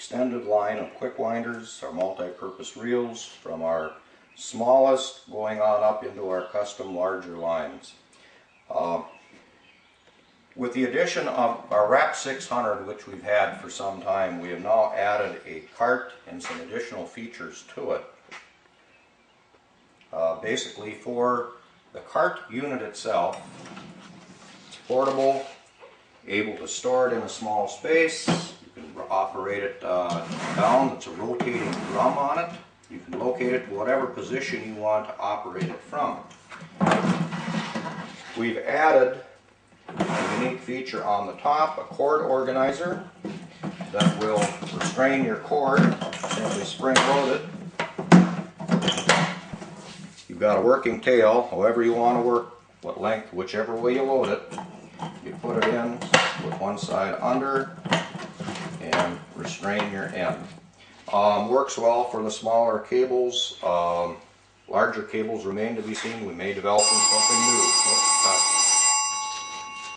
extended line of quick winders, our multi-purpose reels, from our smallest going on up into our custom larger lines. With the addition of our Wrap 600, which we've had for some time, we have now added a cart and some additional features to it. Basically, for the cart unit itself, it's portable, able to store it in a small space. You can operate it down. It's a rotating drum on it. You can locate it to whatever position you want to operate it from. We've added a unique feature on the top, a cord organizer that will restrain your cord, simply spring loaded. You've got a working tail, however you want to work, what length, whichever way you load it. You put it in with one side under and restrain your end. Works well for the smaller cables. Larger cables remain to be seen. We may develop something new.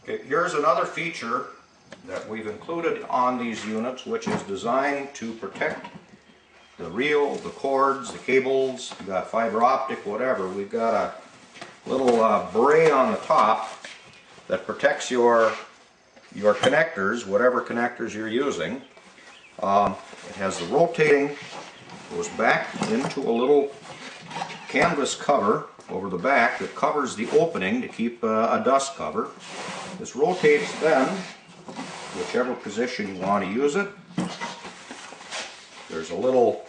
Okay, here's another feature that we've included on these units, which is designed to protect the reel, the cords, the cables. You've got fiber optic, whatever. We've got a little bray on the top that protects your connectors, whatever connectors you're using. It has the rotating, goes back into a little canvas cover over the back that covers the opening to keep a dust cover. This rotates then, whichever position you want to use it. There's a little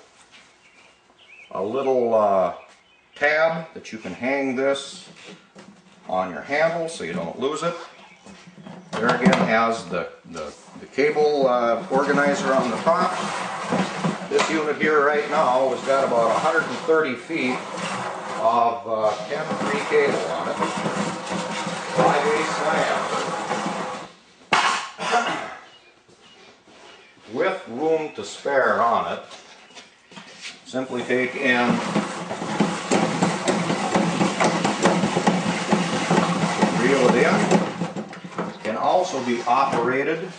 tab that you can hang this on your handle so you don't lose it. There again has the cable organizer on the top. This unit here right now has got about 130 feet of 10-3 cable on it. 5/8 slam. With room to spare on it. Simply take in reel it in. Can also be operated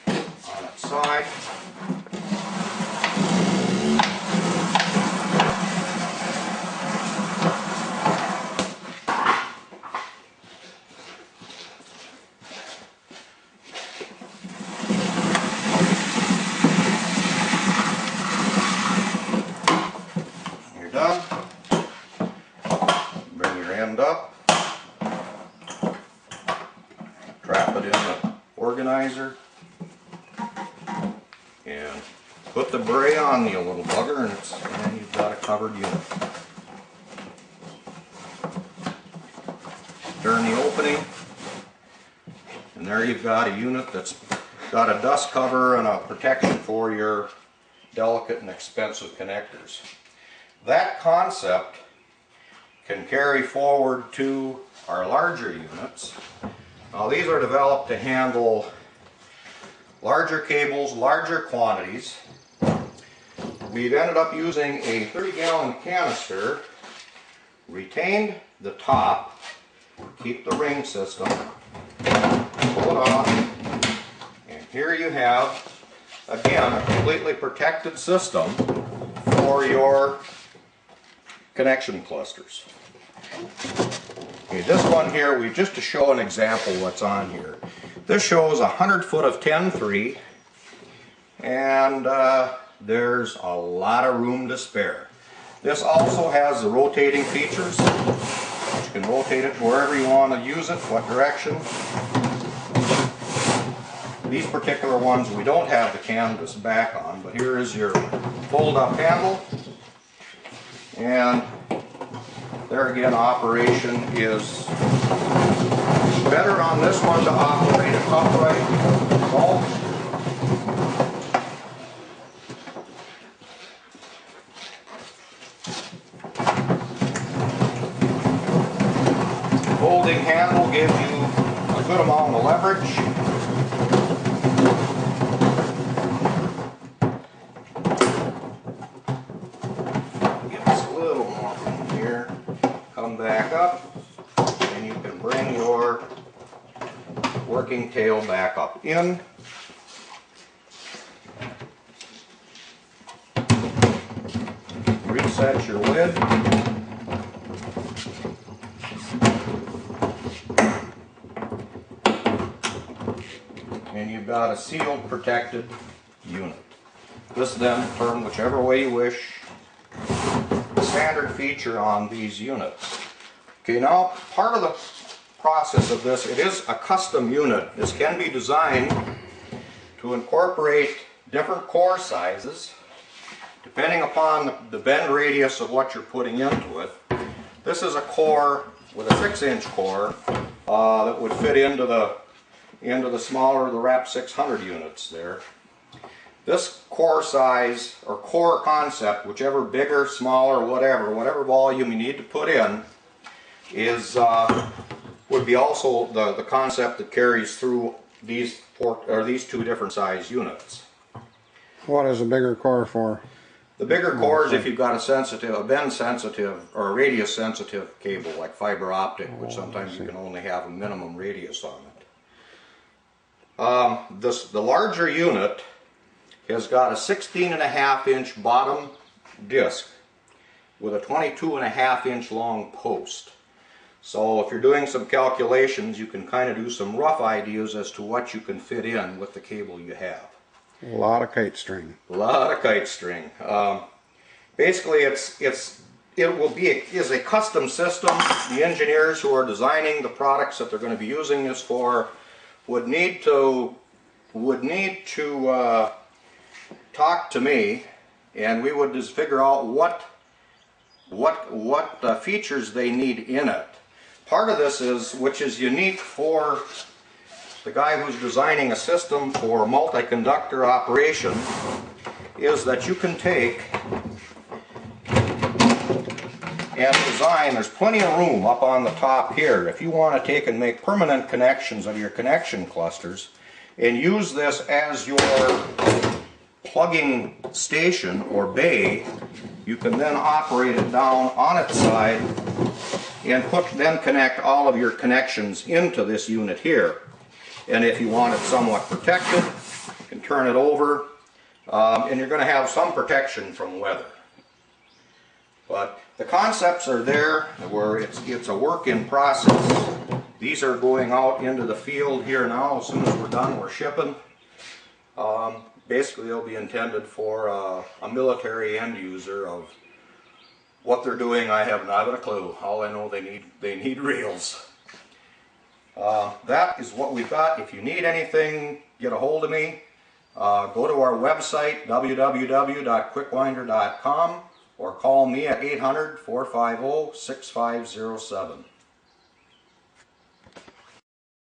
on its side. You're done. Bring your end up. Trap it in the organizer and put the bray on the little bugger, and you've got a covered unit. Turn the opening, and there you've got a unit that's got a dust cover and a protection for your delicate and expensive connectors. That concept can carry forward to our larger units. Now these are developed to handle larger cables, larger quantities. We've ended up using a 30-gallon canister, retained the top, keep the ring system, pull it off, and here you have, again, a completely protected system for your connection clusters. Okay, this one here, just to show an example what's on here. This shows 100 foot of 10-3, and there's a lot of room to spare. This also has the rotating features. You can rotate it wherever you want to use it, what direction. These particular ones we don't have the canvas back on, but here is your fold-up handle, and there again, operation is better on this one to operate it upright. Folding handle gives you a good amount of leverage. Give us a little more from here. Come back up, and you can bring your working tail back up in. reset your lid. And you've got a sealed, protected unit. This then turn whichever way you wish. The standard feature on these units. Okay, now part of the process of this, it is a custom unit. This can be designed to incorporate different core sizes depending upon the bend radius of what you're putting into it. This is a core with a 6-inch core that would fit into the smaller, the RAP 600 units there. This core size or core concept, whichever bigger, smaller, whatever volume you need to put in, is would be also the concept that carries through these two different size units. What is a bigger core for? The bigger core is if you've got a bend sensitive or a radius sensitive cable like fiber optic, which sometimes you can only have a minimum radius on it. The larger unit has got a 16.5-inch bottom disc with a 22.5-inch long post. So if you're doing some calculations, you can kind of do some rough ideas as to what you can fit in with the cable you have. A lot of kite string. A lot of kite string. Basically, it is a custom system. The engineers who are designing the products that they're going to be using this for would need to talk to me, and we would just figure out what features they need in it. Part of this which is unique for the guy who's designing a system for multi-conductor operation, is that you can take and design, there's plenty of room up on the top here. If you want to take and make permanent connections of your connection clusters and use this as your plugging station or bay, you can then operate it down on its side and then connect all of your connections into this unit here. And if you want it somewhat protected, you can turn it over, and you're going to have some protection from weather. But the concepts are there, where it's a work in process. These are going out into the field here now. As soon as we're done, we're shipping. Basically, they'll be intended for a military end user. Of what they're doing, I have not a clue. All I know, they need reels. That is what we've got. If you need anything, get a hold of me. Go to our website, www.quickwinder.com, or call me at 800-450-6507.